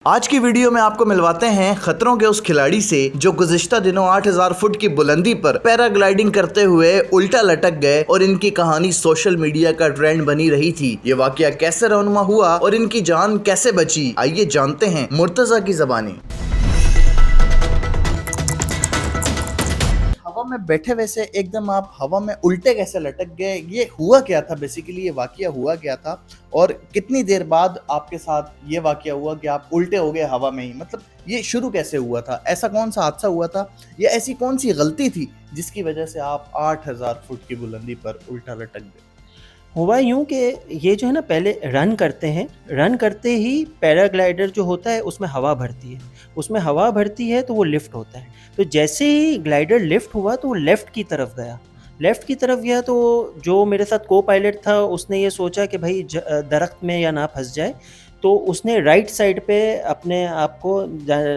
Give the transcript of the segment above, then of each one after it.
आज की वीडियो में आपको मिलवाते हैं खतरों के उस खिलाड़ी से जो गुज़िश्ता दिनों 8000 फुट की बुलंदी पर पैराग्लाइडिंग करते हुए उल्टा लटक गए और इनकी कहानी सोशल मीडिया का ट्रेंड बनी रही थी। ये वाकया कैसे रौनुमा हुआ और इनकी जान कैसे बची, आइए जानते हैं मुर्तज़ा की ज़बानी। हवा में बैठे वैसे एकदम आप हवा में उल्टे कैसे लटक गए, ये हुआ क्या था? बेसिकली ये वाकया हुआ क्या था और कितनी देर बाद आपके साथ ये वाकया हुआ कि आप उल्टे हो गए हवा में ही? मतलब ये शुरू कैसे हुआ था? ऐसा कौन सा हादसा हुआ था या ऐसी कौन सी गलती थी जिसकी वजह से आप 8000 फुट की बुलंदी पर उल्टा लटक गए? हुआ यूँ कि ये जो है ना पहले रन करते हैं, रन करते ही पैराग्लाइडर जो होता है उसमें हवा भरती है, उसमें हवा भरती है तो वो लिफ्ट होता है। तो जैसे ही ग्लाइडर लिफ्ट हुआ तो वो लेफ़्ट की तरफ गया, लेफ़्ट की तरफ गया तो जो मेरे साथ को-पायलट था उसने ये सोचा कि भाई दरख्त में या ना फँस जाए, तो उसने राइट साइड पे अपने आप को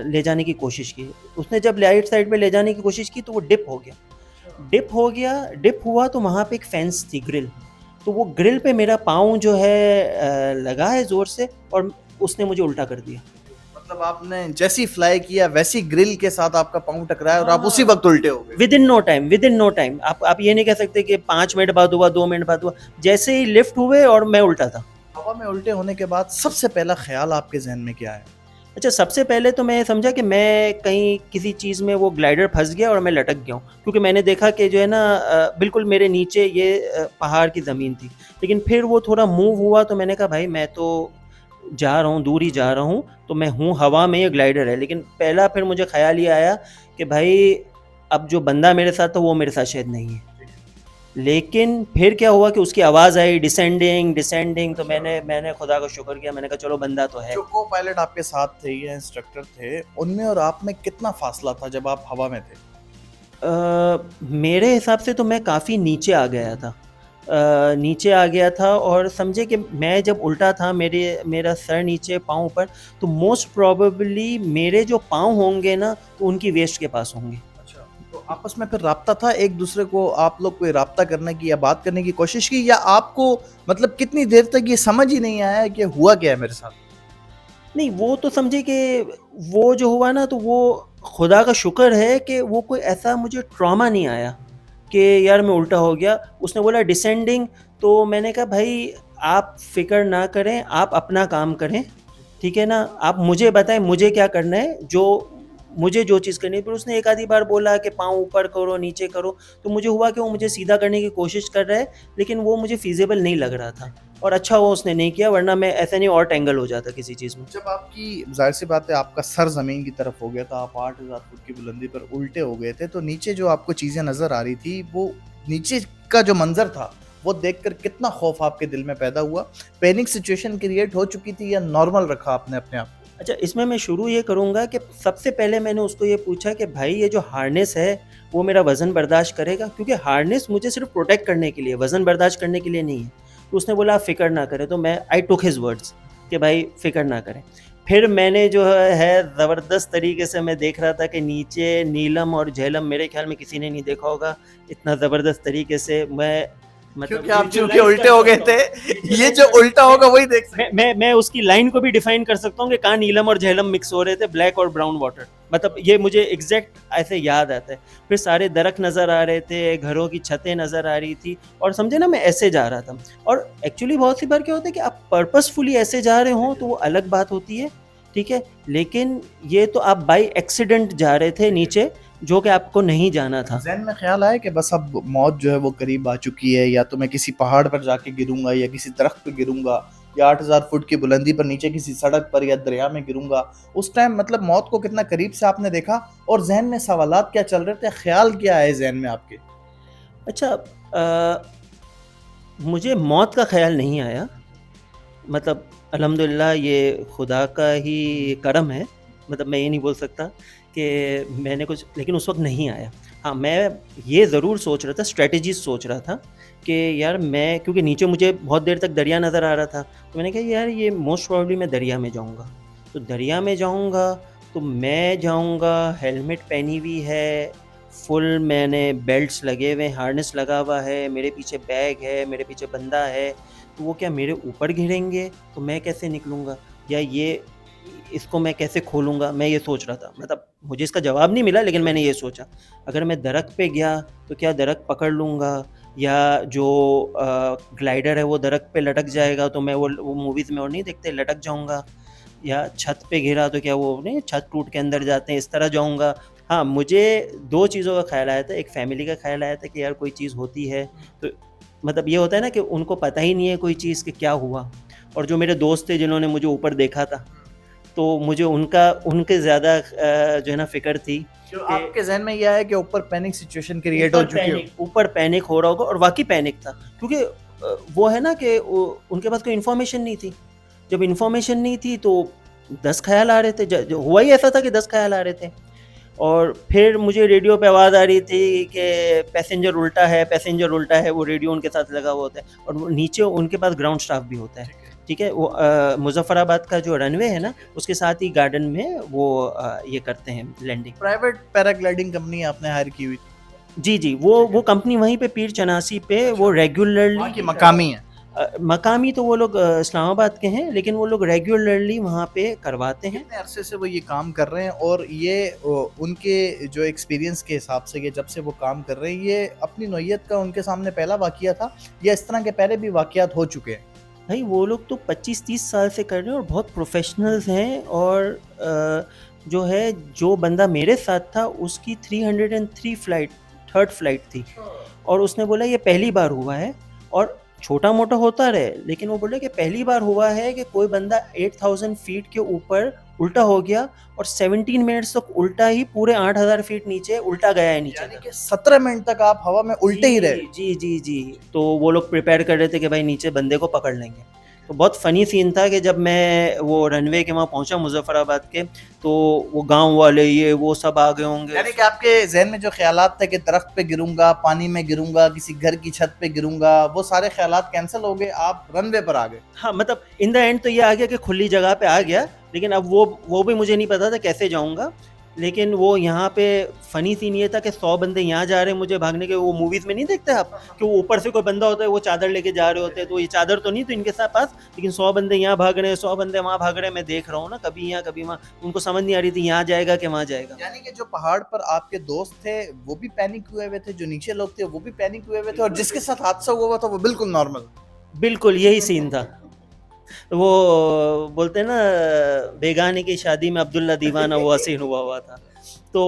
ले जाने की कोशिश की। उसने जब राइट साइड पे ले जाने की कोशिश की तो वो डिप हो गया। डिप हुआ तो वहाँ पे एक फेंस थी, ग्रिल। तो वो ग्रिल पे मेरा पाँव जो है लगा है ज़ोर से और उसने मुझे उल्टा कर दिया। मतलब आपने जैसी फ्लाई किया वैसी ग्रिल के साथ आपका पाँव टकराया और आप उसी वक्त उल्टे हो गए। विदिन नो टाइम आप ये नहीं कह सकते कि 5 मिनट बाद हुआ, 2 मिनट बाद हुआ। जैसे ही लिफ्ट हुए और मैं उल्टा था। हवा में उल्टे होने के बाद सबसे पहला ख्याल आपके जहन में क्या है? अच्छा, सबसे पहले तो मैं समझा कि मैं कहीं किसी चीज़ में वो ग्लाइडर फँस गया और मैं लटक गया हूँ। क्योंकि मैंने देखा कि जो है ना बिल्कुल मेरे नीचे ये पहाड़ की ज़मीन थी। लेकिन फिर वो थोड़ा मूव हुआ तो मैंने कहा भाई मैं तो जा रहा हूँ, दूर ही जा रहा हूँ, तो मैं हूँ हवा में, ये ग्लाइडर है। लेकिन पहला फिर मुझे ख़्याल ये आया कि भाई अब जो बंदा मेरे साथ था वो मेरे साथ शायद नहीं है। लेकिन फिर क्या हुआ कि उसकी आवाज़ आई डिसेंडिंग, तो मैंने खुदा का शुक्र किया, मैंने कहा चलो बंदा तो है। जो को पायलट आपके साथ थे या इंस्ट्रक्टर थे, उनमें और आप में कितना फासला था जब आप हवा में थे? मेरे हिसाब से तो मैं काफ़ी नीचे आ गया था। नीचे आ गया था और समझे कि मैं जब उल्टा था, मेरा सर नीचे पाँव ऊपर, तो मोस्ट प्रोबेबली मेरे जो पाँव होंगे ना तो उनकी वेस्ट के पास होंगे। अच्छा, तो आपस में फिर राब्ता था, एक दूसरे को आप लोग कोई राब्ता करने की या बात करने की कोशिश की, या आपको मतलब कितनी देर तक ये समझ ही नहीं आया कि हुआ क्या है मेरे साथ? नहीं, वो तो समझिए कि वो जो हुआ ना तो वो खुदा का शुक्र है कि वो कोई ऐसा मुझे ट्रॉमा नहीं आया कि यार मैं उल्टा हो गया। उसने बोला डिसेंडिंग, तो मैंने कहा भाई आप फ़िक्र ना करें, आप अपना काम करें, ठीक है ना? आप मुझे बताएँ मुझे क्या करना है, मुझे जो चीज़ करनी है। फिर उसने एक आधी बार बोला कि पाँव ऊपर करो, नीचे करो, तो मुझे हुआ कि वो मुझे सीधा करने की कोशिश कर रहा है, लेकिन वो मुझे फ़ीज़िबल नहीं लग रहा था। और अच्छा हुआ उसने नहीं किया, वरना मैं ऐसे नहीं और टेंगल हो जाता किसी चीज़ में। जब आपकी ज़ाहिर-सी बात है आपका सर ज़मीन की तरफ हो गया था, आप 8000 फुट की बुलंदी पर उल्टे हो गए थे, तो नीचे जो आपको चीज़ें नज़र आ रही थी, वो नीचे का जो मंज़र था, वो देखकर कितना खौफ आपके दिल में पैदा हुआ? पैनिक सिचुएशन क्रिएट हो चुकी थी या नॉर्मल रखा आपने अपने आप को? अच्छा, इसमें मैं शुरू ये करूँगा कि सबसे पहले मैंने उसको ये पूछा कि भाई ये जो हार्नेस है, वो मेरा वज़न बर्दाश्त करेगा? क्योंकि हार्नेस मुझे सिर्फ़ प्रोटेक्ट करने के लिए, वज़न बर्दाश्त करने के लिए नहीं है। तो उसने बोला आप फ़िक्र ना करें, तो मैं आई टूक हिज़ वर्ड्स कि भाई फ़िक्र ना करें। फिर मैंने जो है ज़बरदस्त तरीके से मैं देख रहा था कि नीचे नीलम और झेलम मेरे ख़्याल में किसी ने नहीं देखा होगा, इतना ज़बरदस्त तरीके से मैं मतलब क्योंकि आप चूँकि विज़ुअलाइज़ उल्टे कर हो गए सकता थे, हूँ, ये विज़ुअलाइज़ जो कर उल्टा सकता हूँ। होगा वही देख सकते मैं उसकी लाइन को भी डिफाइन कर सकता हूँ कि कहाँ नीलम और झेलम मिक्स हो रहे थे, ब्लैक और ब्राउन वाटर। मतलब ये मुझे एग्जैक्ट ऐसे याद आता है। फिर सारे दरख्त नज़र आ रहे थे, घरों की छतें नज़र आ रही थी और समझे ना मैं ऐसे जा रहा था। और एक्चुअली बहुत सी बार क्या होता है कि आप पर्पसफुली ऐसे जा रहे हों तो वो अलग बात होती है, ठीक है? लेकिन ये तो आप बाय एक्सीडेंट जा रहे थे नीचे, जो कि आपको नहीं जाना था। ज़हन में ख़्याल आया कि बस अब मौत जो है वो करीब आ चुकी है, या तो मैं किसी पहाड़ पर जाके गिरूँगा या किसी दरख्त पे गिरूँगा या 8000 फुट की बुलंदी पर नीचे किसी सड़क पर या दरिया में गिरूँगा। उस टाइम मतलब मौत को कितना करीब से आपने देखा और ज़हन में सवालात क्या चल रहे थे? ख़्याल क्या आए ज़हन में आपके? अच्छा, मुझे मौत का ख़्याल नहीं आया। मतलब अल्हम्दुलिल्लाह ये खुदा का ही करम है। मतलब मैं ये नहीं बोल सकता कि मैंने कुछ, लेकिन उस वक़्त नहीं आया। हाँ, मैं ये ज़रूर सोच रहा था, स्ट्रैटेजीज़ सोच रहा था कि यार मैं, क्योंकि नीचे मुझे बहुत देर तक दरिया नज़र आ रहा था, तो मैंने कहा यार ये मोस्ट प्रोबेबली मैं दरिया में जाऊँगा। तो दरिया में जाऊँगा तो मैं जाऊँगा, हेलमेट पहनी हुई है, फुल मैंने बेल्ट्स लगे हुए हैं, हार्नेस लगा हुआ है, मेरे पीछे बैग है, मेरे पीछे बंदा है, तो वो क्या मेरे ऊपर गिरेंगे? तो मैं कैसे निकलूँगा? या ये इसको मैं कैसे खोलूँगा, मैं ये सोच रहा था। मतलब मुझे इसका जवाब नहीं मिला, लेकिन मैंने ये सोचा, अगर मैं दरख्त पे गया तो क्या दरख्त पकड़ लूँगा, या जो ग्लाइडर है वो दरख्त पे लटक जाएगा तो मैं वो मूवीज़ में और नहीं देखते लटक जाऊँगा, या छत पे गिरा तो क्या वो नहीं छत टूट के अंदर जाते हैं, इस तरह जाऊँगा। हाँ, मुझे 2 चीज़ों का ख़्याल आया था, एक फ़ैमिली का ख़्याल आया था कि यार कोई चीज़ होती है तो मतलब ये होता है ना कि उनको पता ही नहीं है कोई चीज़ कि क्या हुआ, और जो मेरे दोस्त थे जिन्होंने मुझे ऊपर देखा था, तो मुझे उनके ज़्यादा जो है ना फ़िक्र थी जो कि आपके ज़हन में ये आया कि ऊपर पैनिक सिचुएशन क्रिएट हो चुकी हो। ऊपर पैनिक हो रहा होगा, और वाक़ई पैनिक था, क्योंकि वो है ना कि उनके पास कोई इन्फॉर्मेशन नहीं थी। जब इन्फॉर्मेशन नहीं थी तो 10 ख़्याल आ रहे थे, ज हुआ ही ऐसा था कि 10 ख़्याल आ रहे थे। और फिर मुझे रेडियो पे आवाज़ आ रही थी कि पैसेंजर उल्टा है, वो रेडियो उनके साथ लगा हुआ होता है, और वो नीचे उनके पास ग्राउंड स्टाफ भी होता है, ठीक है? वो मुज़फ़्फ़राबाद का जो रनवे है ना, उसके साथ ही गार्डन में वो ये करते हैं लैंडिंग। प्राइवेट पैराग्लाइडिंग कंपनी आपने हायर की हुई थी? जी, वो कंपनी वहीं पे पीर चनासी पे वो रेगुलरली वहाँ की मकामी है। मकामी तो वो लोग इस्लामाबाद के हैं, लेकिन वो लोग रेगुलरली वहाँ पे करवाते हैं। कितने अरसे से वो ये काम कर रहे हैं, और ये उनके जो एक्सपीरियंस के हिसाब से, ये जब से वो काम कर रहे हैं, ये अपनी नौइयत का उनके सामने पहला वाक़या था या इस तरह के पहले भी वाक़यात हो चुके हैं? भाई वो लोग तो 25-30 साल से कर रहे हैं और बहुत प्रोफेशनल्स हैं, और जो है जो बंदा मेरे साथ था उसकी 303 फ्लाइट, थर्ड फ्लाइट थी, और उसने बोला ये पहली बार हुआ है, और छोटा मोटा होता रहे, लेकिन वो बोले कि पहली बार हुआ है कि कोई बंदा 8000 फीट के ऊपर उल्टा हो गया, और 17 मिनट्स तक उल्टा ही पूरे 8000 फीट नीचे उल्टा गया है नीचे यानी तक। कि 17 मिनट तक आप हवा में उल्टे ही रहे। जी। तो वो लोग प्रिपेयर कर रहे थे कि भाई नीचे बंदे को पकड़ लेंगे। तो बहुत फ़नी सीन था कि जब मैं वो रनवे के वहाँ पहुँचा मुज़फ़्फ़राबाद के, तो वो गाँव वाले ये वो सब आ गए होंगे। यानी कि आपके ज़हन में जो ख़्यालात थे कि दरख्त पे गिरूँगा, पानी में गिरूँगा, किसी घर की छत पे गिरूँगा, वो सारे ख़्यालात कैंसल हो गए, आप रनवे पर आ गए। हाँ, मतलब इन द एंड तो ये आ गया कि खुली जगह पे आ गया, लेकिन अब वो भी मुझे नहीं पता था कैसे जाऊँगा। लेकिन वो यहाँ पे फ़नी सीन ये था कि 100 बंदे यहाँ जा रहे हैं मुझे भागने के, वो मूवीज़ में नहीं देखते आप कि वो ऊपर से कोई बंदा होता है वो चादर लेके जा रहे होते हैं, तो ये चादर तो नहीं थी इनके साथ पास, लेकिन 100 बंदे यहाँ भाग रहे हैं, 100 बंदे वहाँ भाग रहे हैं, मैं देख रहा हूँ ना कभी यहाँ कभी वहाँ, उनको समझ नहीं आ रही थी यहाँ जाएगा कि वहाँ जाएगा। यानी कि जो पहाड़ पर आपके दोस्त थे, वो भी पैनिक हुए हुए थे, जो नीचे लोग थे, वो भी पैनिक हुए हुए थे, और जिसके साथ हादसा हुआ था, वो बिल्कुल नॉर्मल। बिल्कुल यही सीन था। वो बोलते हैं ना बेगाने की शादी में अब्दुल्ला दीवाना वो हसीन हुआ था। तो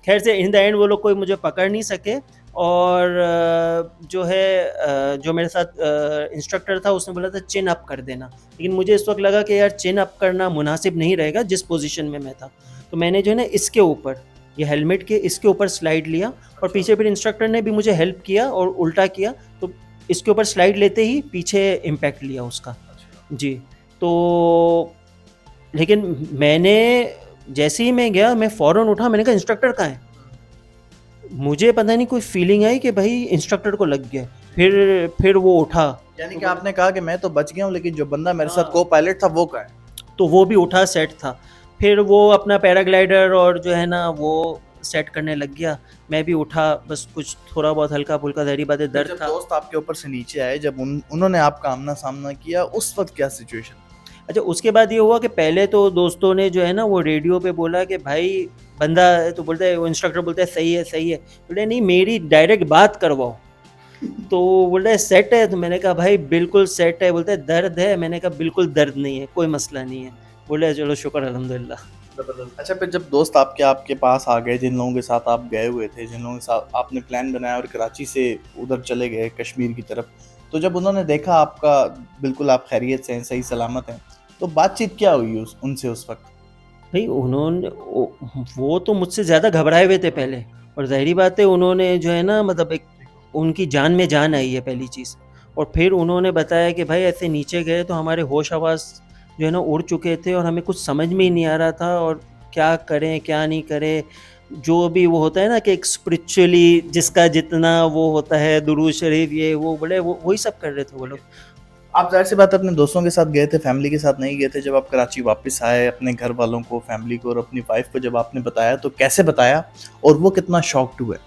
खैर से इन द एंड वो लोग कोई मुझे पकड़ नहीं सके, और जो है जो मेरे साथ इंस्ट्रक्टर था उसने बोला था चिन अप कर देना, लेकिन मुझे इस वक्त लगा कि यार चिन अप करना मुनासिब नहीं रहेगा जिस पोजीशन में मैं था, तो मैंने जो है ना इसके ऊपर ये हेलमेट के इसके ऊपर स्लाइड लिया, और पीछे फिर इंस्ट्रक्टर ने भी मुझे हेल्प किया और उल्टा किया, तो इसके ऊपर स्लाइड लेते ही पीछे इम्पैक्ट लिया उसका। जी, तो लेकिन मैंने जैसे ही मैं गया मैं फ़ौरन उठा, मैंने कहा इंस्ट्रक्टर कहाँ है? मुझे पता नहीं कोई फीलिंग आई कि भाई इंस्ट्रक्टर को लग गया, फिर वो उठा, यानी कि आपने कहा कि मैं तो बच गया हूँ, लेकिन जो बंदा मेरे साथ को पायलट था वो कहाँ है? तो वो भी उठा, सेट था, फिर वो अपना पैराग्लाइडर और जो है ना वो सेट करने लग गया, मैं भी उठा, बस कुछ थोड़ा बहुत हल्का फुल्का ज़ाहिर बात है जब दर्द था। दोस्त आपके ऊपर से नीचे आए, जब उन्होंने आपका आमना सामना किया, उस वक्त क्या सिचुएशन? अच्छा, उसके बाद ये हुआ कि पहले तो दोस्तों ने जो है ना वो रेडियो पे बोला कि भाई बंदा है, तो बोलता है वो इंस्ट्रक्टर बोलता है सही है, बोले नहीं मेरी डायरेक्ट बात करवाओ, तो बोल रहा है सेट है, तो मैंने कहा भाई बिल्कुल सेट है, बोलता है दर्द है, मैंने कहा बिल्कुल दर्द नहीं है, कोई मसला नहीं है, बोले चलो शुक्र अल्हम्दुलिल्लाह। अच्छा, फिर जब दोस्त आपके पास आ गए, जिन लोगों के साथ आप गए हुए थे, जिन लोगों के साथ आपने प्लान बनाया और कराची से उधर चले गए कश्मीर की तरफ, तो जब उन्होंने देखा आपका बिल्कुल आप खैरियत से हैं, सही सलामत हैं, तो बातचीत क्या हुई उनसे उस वक्त? भाई उन्होंने वो तो मुझसे ज़्यादा घबराए हुए थे पहले, और ज़ाहिरी बात है उन्होंने जो है ना मतलब एक उनकी जान में जान आई है पहली चीज़, और फिर उन्होंने बताया कि भाई ऐसे नीचे गए तो हमारे होश हवास जो है ना उड़ चुके थे, और हमें कुछ समझ में ही नहीं आ रहा था और क्या करें क्या नहीं करें, जो भी वो होता है ना कि एक स्पिरिचुअली जिसका जितना वो होता है दुरूद शरीफ ये वो बोले वही सब कर रहे थे वो लोग। आप ज़ाहिर सी बात है अपने दोस्तों के साथ गए थे, फैमिली के साथ नहीं गए थे। जब आप कराची वापस आए, अपने घर वालों को, फैमिली को और अपनी वाइफ को जब आपने बताया, तो कैसे बताया और वो कितना शॉक्ड हुए?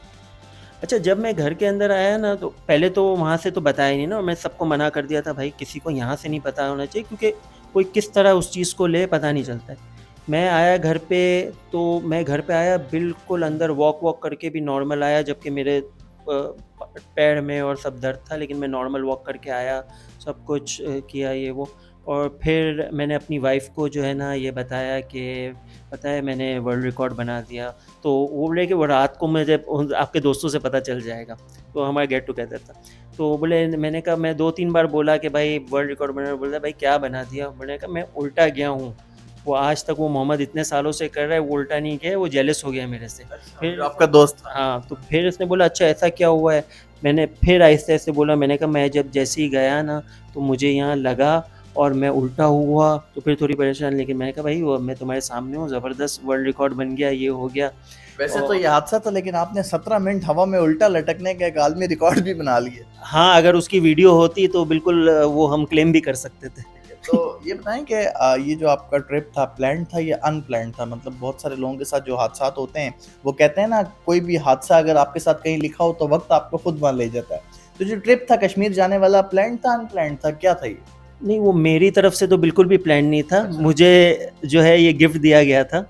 अच्छा, जब मैं घर के अंदर आया ना तो पहले तो वहाँ से तो बताया नहीं ना, और मैं सबको मना कर दिया था भाई किसी को यहाँ से नहीं पता होना चाहिए, क्योंकि कोई किस तरह उस चीज़ को ले पता नहीं चलता है। मैं आया घर पे, तो मैं घर पे आया बिल्कुल अंदर वॉक करके भी नॉर्मल आया, जबकि मेरे पैर में और सब दर्द था, लेकिन मैं नॉर्मल वॉक करके आया, सब कुछ किया ये वो। और फिर मैंने अपनी वाइफ़ को जो है ना ये बताया कि पता है मैंने वर्ल्ड रिकॉर्ड बना दिया। तो वो बोले कि वो रात को मुझे आपके दोस्तों से पता चल जाएगा। तो हमारा गेट टुगेदर था। तो वो बोले, मैंने कहा, मैं 2-3 बार बोला कि भाई वर्ल्ड रिकॉर्ड बना, बोला भाई क्या बना दिया? मैंने कहा मैं उल्टा गया हूँ। वो आज तक वो मोहम्मद इतने सालों से कर रहा है, वो उल्टा नहीं किया है, वो जेलस हो गया मेरे से। फिर जो आपका दोस्त था। हाँ, तो फिर उसने बोला अच्छा ऐसा क्या हुआ है? मैंने फिर आहिस्ते-आहिस्ते बोला, मैंने कहा मैं जब जैसे ही गया ना तो मुझे यहाँ लगा और मैं उल्टा हुआ, तो फिर थोड़ी परेशान, लेकिन मैंने कहा भाई वो मैं तुम्हारे सामने हूँ, ज़बरदस्त वर्ल्ड रिकॉर्ड बन गया, ये हो गया। वैसे तो और ये हादसा था, लेकिन आपने 17 मिनट हवा में उल्टा लटकने का एक आलमी रिकॉर्ड भी बना लिया। हाँ, अगर उसकी वीडियो होती तो बिल्कुल वो हम क्लेम भी कर सकते थे। तो ये बताएं कि ये जो आपका ट्रिप था, प्लान था या अनप्लान्ड था? मतलब बहुत सारे लोगों के साथ जो हादसात होते हैं, वो कहते हैं ना, कोई भी हादसा अगर आपके साथ कहीं लिखा हो तो वक्त आपको खुद वहां ले जाता है। तो जो ट्रिप था कश्मीर जाने वाला, प्लान था अनप्लान्ड था, क्या था ये? नहीं, वो मेरी तरफ से तो बिल्कुल भी प्लान नहीं था। अच्छा। मुझे जो है ये गिफ्ट दिया गया था।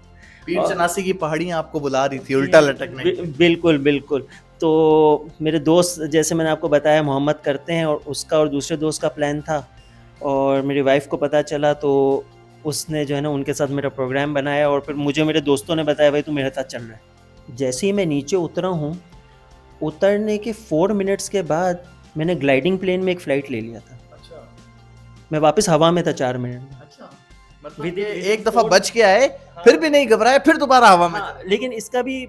पीर और चनासी की पहाड़ियां आपको बुला रही थी उल्टा लटकने के लिए। बिल्कुल, बिल्कुल। तो मेरे दोस्त, जैसे मैंने आपको बताया, मोहम्मद करते हैं, और उसका और दूसरे दोस्त का प्लान था, और मेरी वाइफ़ को पता चला तो उसने जो है ना उनके साथ मेरा प्रोग्राम बनाया, और फिर मुझे मेरे दोस्तों ने बताया भाई तू मेरे साथ चल रहा है। जैसे ही मैं नीचे उतरा हूँ, उतरने के 4 मिनट्स के बाद मैंने ग्लाइडिंग प्लेन में एक फ़्लाइट ले लिया था। अच्छा। मैं वापस हवा में था 4 मिनट में। अच्छा, मतलब Within- ये within एक दफा 4 बच के आए, फिर भी नहीं घबराए, फिर दोबारा हवा में हाँ, चले। लेकिन इसका भी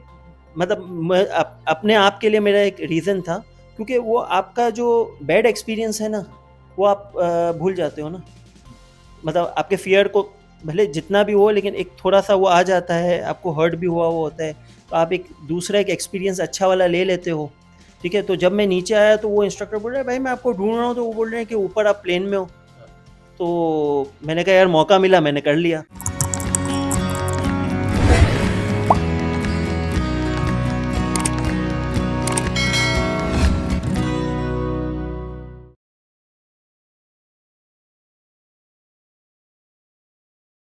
मतलब अपने आप के लिए मेरा एक रीज़न था, क्योंकि वो आपका जो बैड एक्सपीरियंस है ना, वो आप भूल जाते हो ना। मतलब आपके फ़ियर को भले जितना भी हो, लेकिन एक थोड़ा-सा वो आ जाता है, आपको हर्ट भी हुआ वो होता है, तो आप एक दूसरा एक एक्सपीरियंस अच्छा वाला ले लेते हो, ठीक है? तो जब मैं नीचे आया तो वो इंस्ट्रक्टर बोल रहा है, "भाई मैं आपको ढूँढ रहा हूँ", तो वो बोल रहे हैं कि ऊपर आप प्लेन में हो। तो मैंने कहा यार मौका मिला, मैंने कर लिया।